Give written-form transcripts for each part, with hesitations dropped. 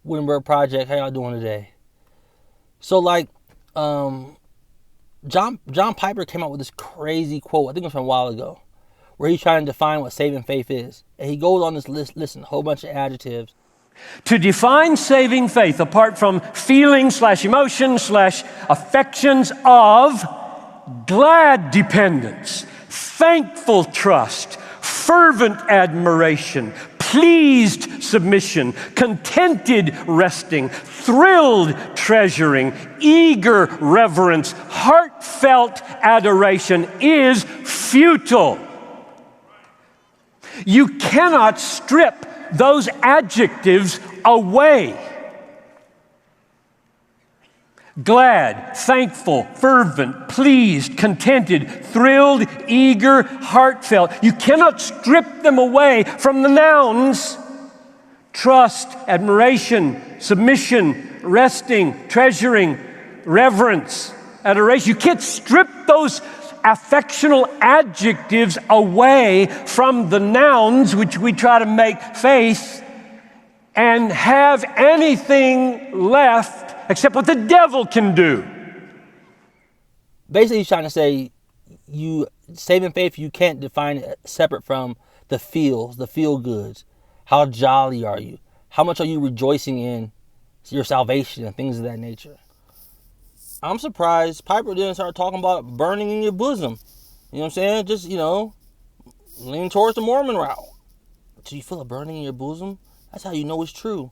Wittenberg Project. How y'all doing today? So like, John Piper came out with this crazy quote. I think it was from a while ago, where he's trying to define what saving faith is, and he goes on this listen, a whole bunch of adjectives. To define saving faith, apart from feelings / emotions / affections of glad dependence, thankful trust, fervent admiration, pleased submission, contented resting, thrilled treasuring, eager reverence, heartfelt adoration is futile. You cannot strip those adjectives away. Glad, thankful, fervent, pleased, contented, thrilled, eager, heartfelt. You cannot strip them away from the nouns. Trust, admiration, submission, resting, treasuring, reverence, adoration. You can't strip those affectional adjectives away from the nouns which we try to make faith and have anything left except what the devil can do. Basically, he's trying to say, you saving faith, you can't define it separate from the feels, the feel goods. How jolly are you? How much are you rejoicing in your salvation and things of that nature? I'm surprised Piper didn't start talking about burning in your bosom. You know what I'm saying? Just, lean towards the Mormon route. Do you feel a burning in your bosom? That's how you know it's true.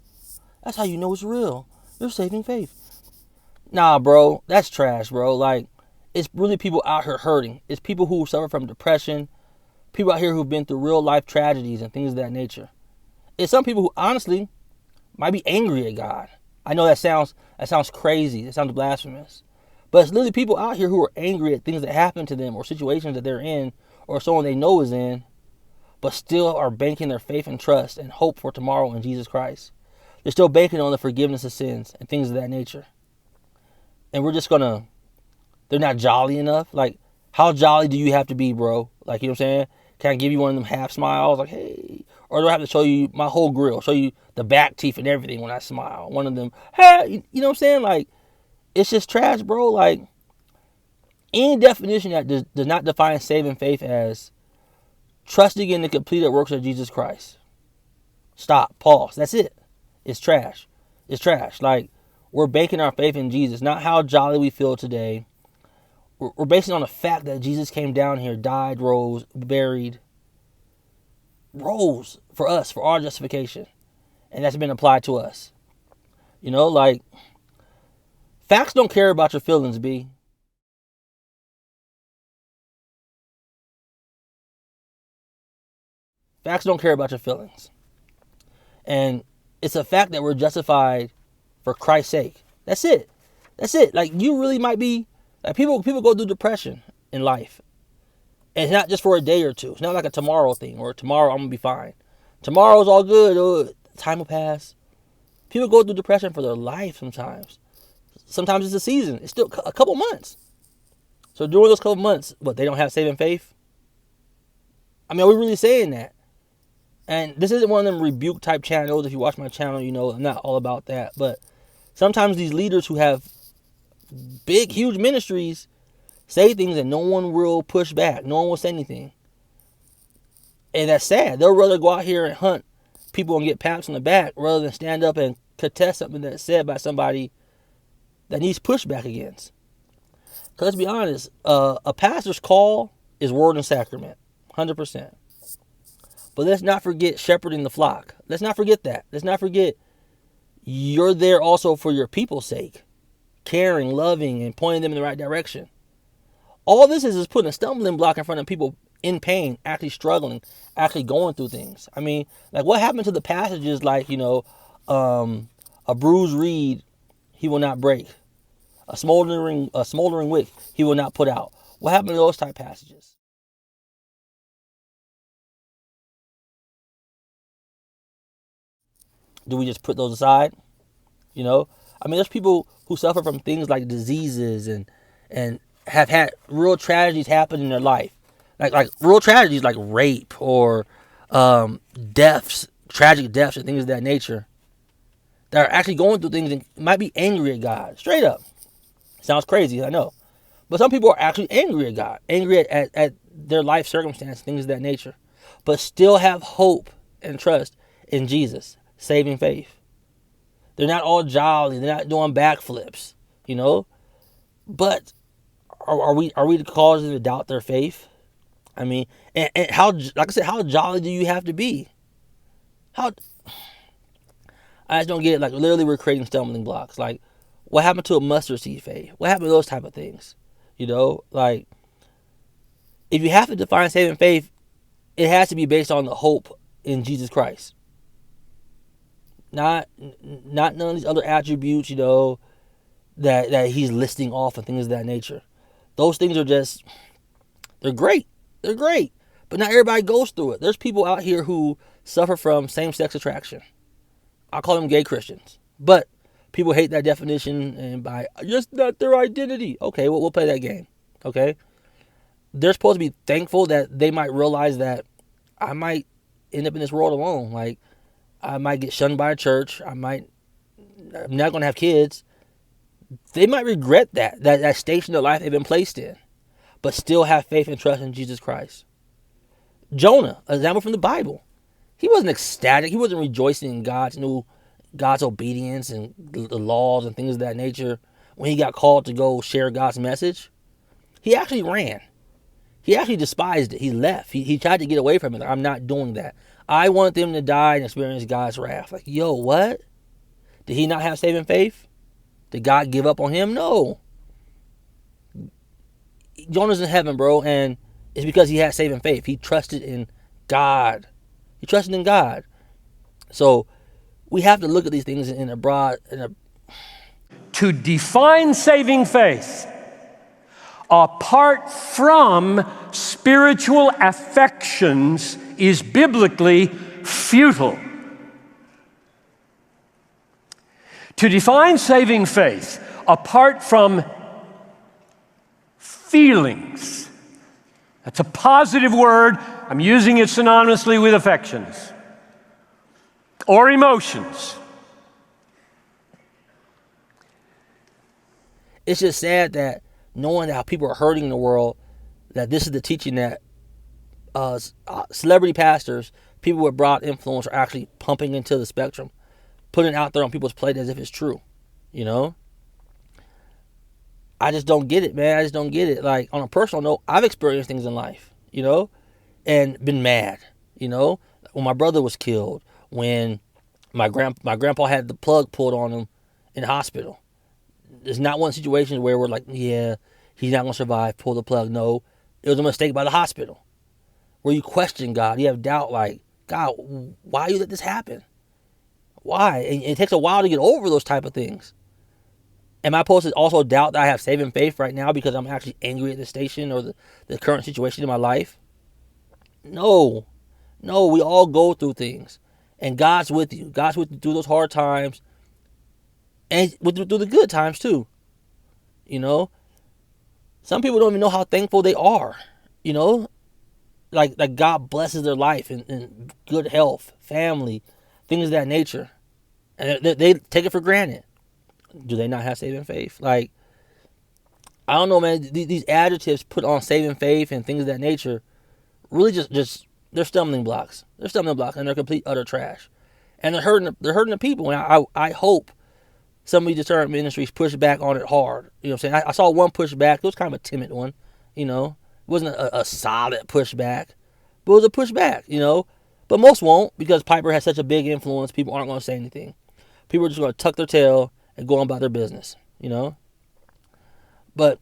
That's how you know it's real. You're saving faith. Nah, bro, that's trash, bro. Like, it's really people out here hurting. It's people who suffer from depression. People out here who've been through real life tragedies and things of that nature. It's some people who honestly might be angry at God. I know that sounds crazy. That sounds blasphemous. But it's literally people out here who are angry at things that happen to them or situations that they're in or someone they know is in, but still are banking their faith and trust and hope for tomorrow in Jesus Christ. They're still banking on the forgiveness of sins and things of that nature. And they're not jolly enough. Like, how jolly do you have to be, bro? Like, you know what I'm saying? Can I give you one of them half smiles? Like, hey. Or do I have to show you my whole grill? Show you the back teeth and everything when I smile? One of them, hey, you know what I'm saying? Like, it's just trash, bro. Like, any definition that does not define saving faith as trusting in the completed works of Jesus Christ. Stop. Pause. That's it. It's trash. It's trash. Like, we're banking our faith in Jesus, not how jolly we feel today. We're basing it on the fact that Jesus came down here, died, rose, buried, rose for us, for our justification. And that's been applied to us. Like, facts don't care about your feelings, B. Facts don't care about your feelings. And it's a fact that we're justified for Christ's sake. That's it. That's it. Like, you really might be, like, people go through depression in life. And it's not just for a day or two. It's not like a tomorrow thing or tomorrow I'm going to be fine. Tomorrow's all good. Oh, time will pass. People go through depression for their life sometimes. Sometimes it's a season. It's still a couple months. So during those couple months, they don't have saving faith? I mean, are we really saying that? And this isn't one of them rebuke type channels. If you watch my channel, you know I'm not all about that. But sometimes these leaders who have big, huge ministries say things and no one will push back. No one will say anything. And that's sad. They'll rather go out here and hunt people and get pats on the back rather than stand up and contest something that's said by somebody that needs pushback against. Because let's be honest, a pastor's call is word and sacrament, 100%. But let's not forget shepherding the flock. Let's not forget that. Let's not forget you're there also for your people's sake, caring, loving, and pointing them in the right direction. All this is putting a stumbling block in front of people in pain, actually struggling, actually going through things. I mean, like, what happened to the passages like, a bruised reed he will not break, a smoldering wick he will not put out? What happened to those type passages? Do we just put those aside? I mean, there's people who suffer from things like diseases and have had real tragedies happen in their life. Like real tragedies like rape or deaths, tragic deaths and things of that nature. that are actually going through things and might be angry at God. Straight up. Sounds crazy, I know. But some people are actually angry at God, angry at their life circumstance, things of that nature, but still have hope and trust in Jesus, saving faith. They're not all jolly. They're not doing backflips, you know. But are we to cause them to doubt their faith? I mean, and how, like I said, how jolly do you have to be? How, I just don't get it. Like, literally, we're creating stumbling blocks. Like, what happened to a mustard seed faith? What happened to those type of things? You know, like, if you have to define saving faith, it has to be based on the hope in Jesus Christ. Not none of these other attributes, you know, that he's listing off and things of that nature. Those things are just, they're great. They're great. But not everybody goes through it. There's people out here who suffer from same-sex attraction. I call them gay Christians. But people hate that definition and by just not their identity. Okay, well, we'll play that game. Okay? They're supposed to be thankful that they might realize that I might end up in this world alone. Like, I might get shunned by a church. I'm not going to have kids. They might regret that station of life they've been placed in, but still have faith and trust in Jesus Christ. Jonah, an example from the Bible. He wasn't ecstatic. He wasn't rejoicing in God's obedience and the laws and things of that nature when he got called to go share God's message. He actually ran. He actually despised it. He left. He tried to get away from it. Like, I'm not doing that. I want them to die and experience God's wrath. Like, yo, what? Did he not have saving faith? Did God give up on him? No. Jonah's in heaven, bro, and it's because he had saving faith. He trusted in God. He trusted in God. So we have to look at these things in a broad... To define saving faith apart from spiritual affections is biblically futile. To define saving faith apart from feelings, that's a positive word. I'm using it synonymously with affections or emotions. It's just sad that knowing how people are hurting in the world, that this is the teaching that celebrity pastors, people with broad influence, are actually pumping into the spectrum, putting it out there on people's plate as if it's true, you know? I just don't get it, man. I just don't get it. Like, on a personal note, I've experienced things in life, you know, and been mad, you know? When my brother was killed, when my grandpa had the plug pulled on him in the hospital. There's not one situation where we're like, yeah, he's not going to survive, pull the plug. No, it was a mistake by the hospital. Where you question God, you have doubt, like, God, why you let this happen? Why? And it takes a while to get over those type of things. Am I supposed to also doubt that I have saving faith right now because I'm actually angry at the station or the current situation in my life? No, we all go through things. And God's with you. God's with you through those hard times. And through the good times too. You know? Some people don't even know how thankful they are. You know? Like God blesses their life and good health, family, things of that nature. And they take it for granted. Do they not have saving faith? Like, I don't know, man. These adjectives put on saving faith and things of that nature really just they're stumbling blocks. They're stumbling blocks, and they're complete utter trash. And they're hurting the people. And I hope some of these discernment ministries push back on it hard. You know what I'm saying? I saw one pushback. It was kind of a timid one. You know, it wasn't a solid pushback, but it was a pushback. You know, but most won't, because Piper has such a big influence. People aren't going to say anything. People are just going to tuck their tail and go on about their business. You know, but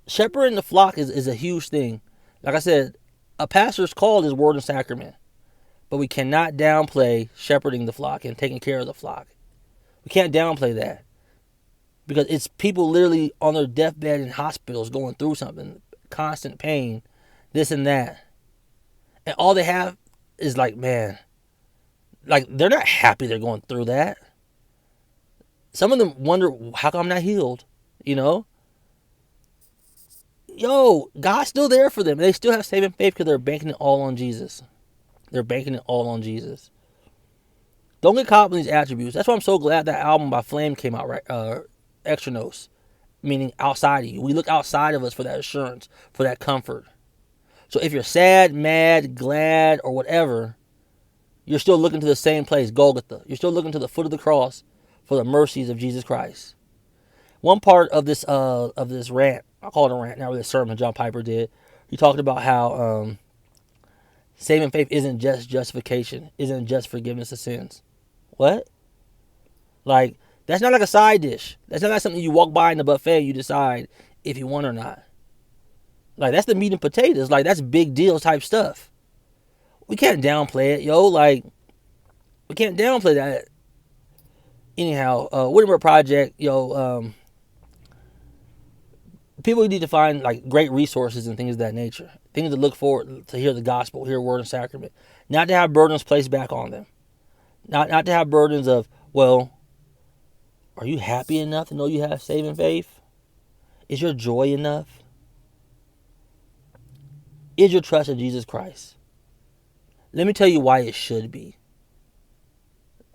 shepherding the flock is a huge thing. Like I said, a pastor's called is word and sacrament, but we cannot downplay shepherding the flock and taking care of the flock. We can't downplay that, because it's people literally on their deathbed in hospitals going through something, constant pain, this and that. And all they have is like, man, like they're not happy they're going through that. Some of them wonder, how come I'm not healed? You know? Yo, God's still there for them. They still have saving faith because they're banking it all on Jesus. They're banking it all on Jesus. Don't get caught up in these attributes. That's why I'm so glad that album by Flame came out, right? Extranos, meaning outside of you. We look outside of us for that assurance, for that comfort. So if you're sad, mad, glad, or whatever, you're still looking to the same place, Golgotha. You're still looking to the foot of the cross for the mercies of Jesus Christ. One part of this rant, I call it a rant, not really a sermon John Piper did. He talked about how saving faith isn't just justification, isn't just forgiveness of sins. What? Like, that's not like a side dish. That's not like something you walk by in the buffet and you decide if you want or not. Like, that's the meat and potatoes. Like, that's big deal type stuff. We can't downplay it, yo. Like, we can't downplay that. Anyhow, Wittenberg Project, yo, people need to find, like, great resources and things of that nature. Things to look forward to hear the gospel, hear word and sacrament. Not to have burdens placed back on them. Not to have burdens of, well, are you happy enough to know you have saving faith? Is your joy enough? Is your trust in Jesus Christ? Let me tell you why it should be.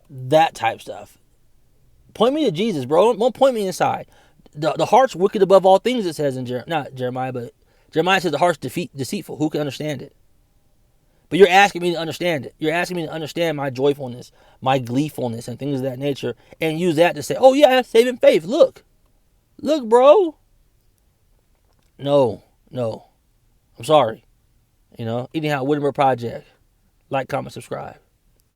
That type stuff. Point me to Jesus, bro. Don't point me inside. The heart's wicked above all things, it says in not Jeremiah, but Jeremiah says the heart's deceitful. Who can understand it? But you're asking me to understand it. You're asking me to understand my joyfulness, my gleefulness, and things of that nature, and use that to say, oh yeah, I have saving faith. Look, bro. No. I'm sorry. Anyhow, Wittenberg Project. Like, comment, subscribe.